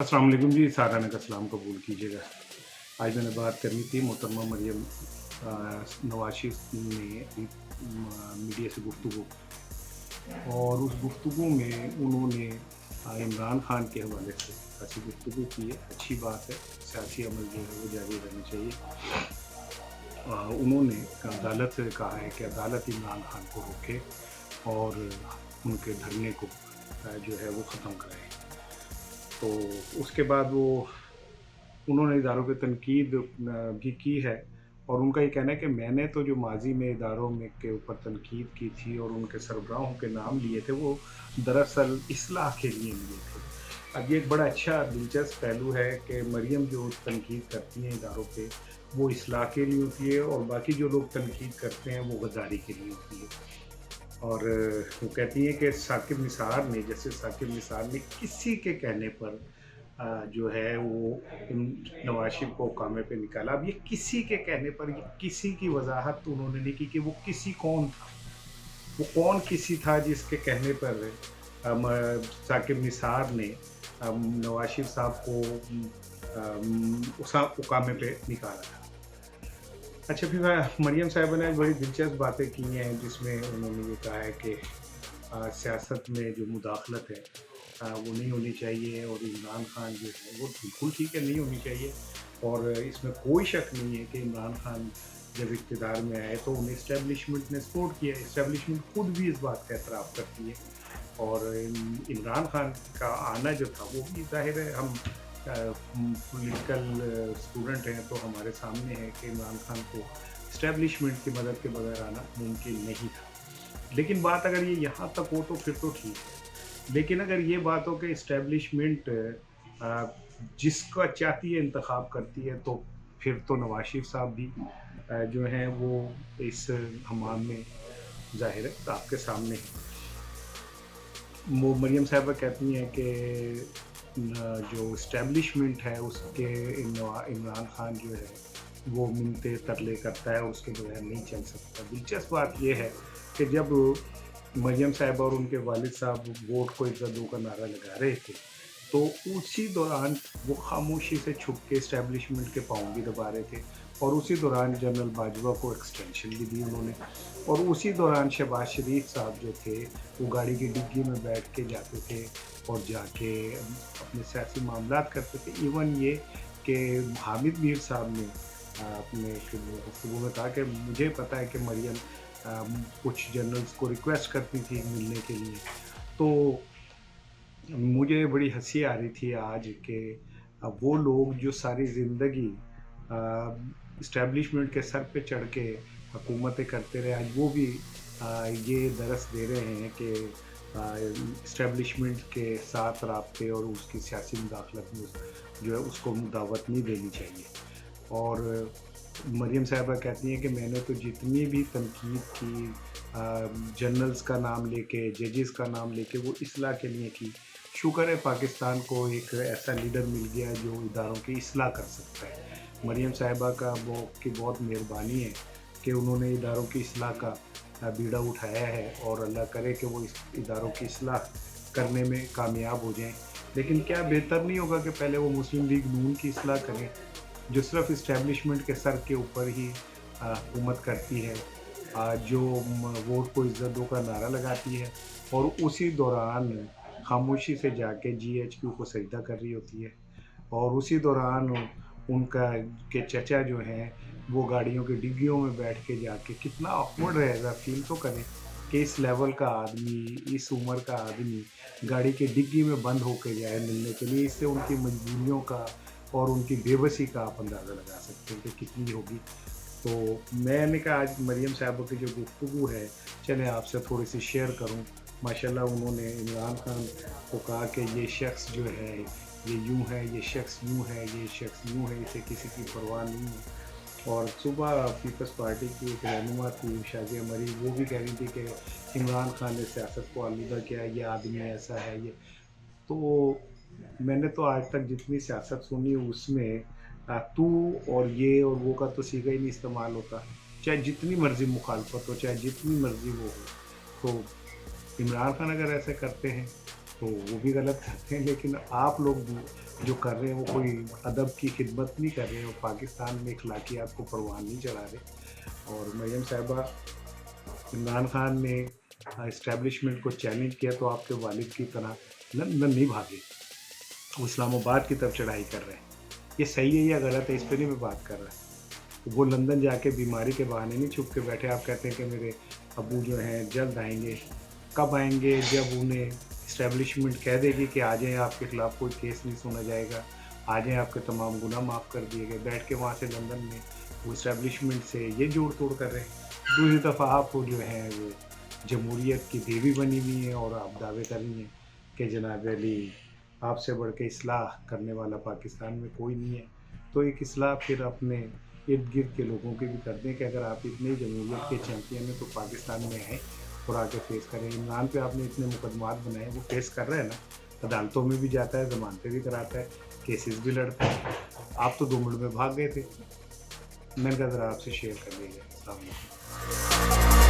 अस्सलाम वालेकुम जी, साराना का सलाम कबूल कीजिएगा। आज मैंने बात करनी थी मोहतरमा मरियम नवाज़ ने मीडिया से गुफ्तगू, और उस गुफ्तगू में उन्होंने इमरान खान के हवाले से ऐसी गुफ्तगू की है। अच्छी बात है, सियासी अमल जो है वो जारी रहना चाहिए। उन्होंने अदालत से कहा है कि अदालत इमरान खान को रोके और उनके धरने को जो है वो ख़त्म कराए। तो उसके बाद वो उन्होंने इदारों पे तनकीद भी की है, और उनका ये कहना है कि मैंने तो जो माजी में इदारों में के ऊपर तनकीद की थी और उनके सरबराहों के नाम लिए थे, वो दरअसल इस्लाह के लिए लिए थे। अब ये एक बड़ा अच्छा दिलचस्प पहलू है कि मरियम जो तनकीद करती हैं इदारों पे, वो इस्लाह के लिए होती है, और बाकी जो लोग तनकीद करते हैं वो गद्दारी के लिए होती है। और वो कहती हैं कि साकिब निसार ने, जैसे साकिब निसार ने किसी के कहने पर जो है वो नवाज शरीफ को कामे पे निकाला। अब ये किसी के कहने पर, ये किसी की वजाहत तो उन्होंने नहीं की कि वो किसी कौन था, वो कौन किसी था जिसके कहने पर साकिब निसार ने नवाज शरीफ साहब को उस कामे पे निकाला था। अच्छा, फिर मरियम साहिबा ने बड़ी दिलचस्प बातें की हैं, जिसमें उन्होंने ये कहा है कि सियासत में जो मुदाखलत है वो नहीं होनी चाहिए, और इमरान खान जो है वो बिल्कुल ठीक है, नहीं होनी चाहिए। और इसमें कोई शक नहीं है कि इमरान खान जब इक़्तिदार में आए तो उन्हें इस्टेब्लिशमेंट ने सपोर्ट किया। इस्टेब्लिशमेंट खुद भी इस बात का एतराफ़ करती है, और इमरान खान का आना जो था वो भी ज़ाहिर है, हम पॉलिटिकल स्टूडेंट हैं तो हमारे सामने है कि इमरान खान को इस्टेब्लिशमेंट की मदद के बगैर आना मुमकिन नहीं था। लेकिन बात अगर ये यहाँ तक हो तो फिर तो ठीक है। लेकिन अगर ये बात हो कि इस्टेब्लिशमेंट जिसका चाहती है इंतखाब करती है, तो फिर तो नवाज शरीफ साहब भी जो हैं वो इस हमाम में ज़ाहिर है आपके सामने है। वो मरियम साहिबा कहती हैं कि जो इस्टेब्लिशमेंट है उसके इमरान खान जो है वो मिन्नतें तरले करता है और उसके बगैर नहीं चल सकता। दिलचस्प बात ये है कि जब मरियम साहिबा और उनके वालिद साहब वोट को इज़्ज़त दो का नारा लगा रहे थे, तो उसी दौरान वो खामोशी से छुप के इस्टेब्लिशमेंट के पाँव भी दबा रहे थे, और उसी दौरान जनरल बाजवा को एक्सटेंशन भी दी उन्होंने, और उसी दौरान शहबाज शरीफ साहब जो थे वो गाड़ी की डिग्गी में बैठ के जाते थे और जाके अपने सियासी मामलात करते थे। इवन ये कि हामिद मीर साहब ने अपने गुफ्तगू में कहा कि मुझे पता है कि मरियम कुछ जनरल्स को रिक्वेस्ट करती थी मिलने के लिए। तो मुझे बड़ी हँसी आ रही थी आज कि वो लोग जो सारी ज़िंदगी इस्टेब्लिशमेंट के सर पे चढ़ के हुकूमतें करते रहे, आज वो भी ये दरस दे रहे हैं कि इस्टेब्लिशमेंट के साथ राब्ते और उसकी सियासी मुदाखलत में जो है उसको दावत नहीं देनी चाहिए। और मरियम साहिबा कहती हैं कि मैंने तो जितनी भी तनकीद की जनरल्स का नाम लेके, जजेस का नाम लेके, वो इस्लाह के लिए की। शुक्र है पाकिस्तान को एक ऐसा लीडर मिल गया जो इदारों की इस्लाह कर सकता है। मरियम साहिबा की बहुत मेहरबानी है कि उन्होंने इदारों की इस्लाह का बीड़ा उठाया है, और अल्लाह करे कि वो इस इदारों की इस्लाह करने में कामयाब हो जाएँ। लेकिन क्या बेहतर नहीं होगा कि पहले वो मुस्लिम लीग नून की इस्लाह करें, जो सिर्फ़ इस्टेब्लिशमेंट के सर के ऊपर ही हुकूमत करती है, जो वोट को इज़्ज़त दो का नारा लगाती है, और उसी दौरान खामोशी से जाके जीएचक्यू को सजदा कर रही होती है, और उसी दौरान उनका के चचा जो हैं वो गाड़ियों की डिग्गियों में बैठ के जाके, कितना ऑकवर्ड रहेगा, फ़ील तो करें कि इस लेवल का आदमी, इस उम्र का आदमी गाड़ी की डिग्गी में बंद होके जाए मिलने के लिए। इससे उनकी मजबूरियों का और उनकी बेबसी का आप अंदाज़ा लगा सकते हैं कि कितनी होगी। तो मैंने कहा आज मरियम साहिबा की जो गुफ्तगू है, चलें आपसे थोड़ी-सी शेयर करूँ। माशाल्लाह उन्होंने इमरान खान को कहा कि ये शख्स जो है ये यूँ है, ये शख्स यूँ है, ये शख्स यूँ है, इसे किसी की परवाह नहीं है। और सुबह पीपल्स पार्टी की एक रहनुमा थी शाज़िया मरीज़, वो भी कह रही थी कि इमरान खान ने सियासत को आलूदा किया, ये आदमी ऐसा है ये। तो मैंने तो आज तक जितनी सियासत सुनी उसमें तू और ये और वो का तो सीगा ही नहीं इस्तेमाल होता। चाहे जितनी मर्ज़ी मुखालफत हो, चाहे जितनी मर्ज़ी वो हो। तो इमरान खान अगर ऐसे करते हैं तो वो भी गलत करते हैं, लेकिन आप लोग जो कर रहे हैं वो कोई अदब की खिदमत नहीं कर रहे हैं और पाकिस्तान में अखलाकियात को परवान नहीं चढ़ा रहे। और मरियम साहिबा, इमरान खान ने इस्टेब्लिशमेंट को चैलेंज किया तो आपके वालिद की तरह लंदन नहीं भागे, वो इस्लामाबाद की तरफ चढ़ाई कर रहे हैं। ये सही है या गलत है, इस पर नहीं मैं बात कर रहा। वो लंदन जाके बीमारी के बहाने नहीं छुप के बैठे। आप कहते हैं कि मेरे अब्बू जो हैं जल्द आएंगे। कब आएंगे? जब उन्हें इस्टेब्लिशमेंट कह देगी कि आ जाएं, आपके ख़िलाफ़ कोई केस नहीं सुना जाएगा, आ जाएं, आपके तमाम गुनाह माफ़ कर दिए गए। बैठ के वहाँ से लंदन में वो इस्टेब्लिशमेंट से ये जोड़ तोड़ कर रहे हैं। दूसरी दफ़ा आप वो जो हैं वो जमहूरियत की देवी बनी हुई हैं और आप दावे कर रही हैं कि जनाब अली आपसे बढ़ के इस्लाह करने वाला पाकिस्तान में कोई नहीं है। तो एक इस्लाह फिर अपने इर्द गिर्द के लोगों की भी कर दें कि अगर आप इतने जमहूरियत के चैम्पियन हैं तो पाकिस्तान में आएँ और आके फेस करें। इमरान पे आपने इतने मुकदमात बनाए, वो फेस कर रहा है ना, अदालतों में भी जाता है, ज़मानतें भी कराता है, केसेस भी लड़ता है। आप तो 2 मिनट में भाग गए थे। मैंने कहा ज़रा आपसे शेयर कर लिया जाए। अस्सलाम वालेकुम।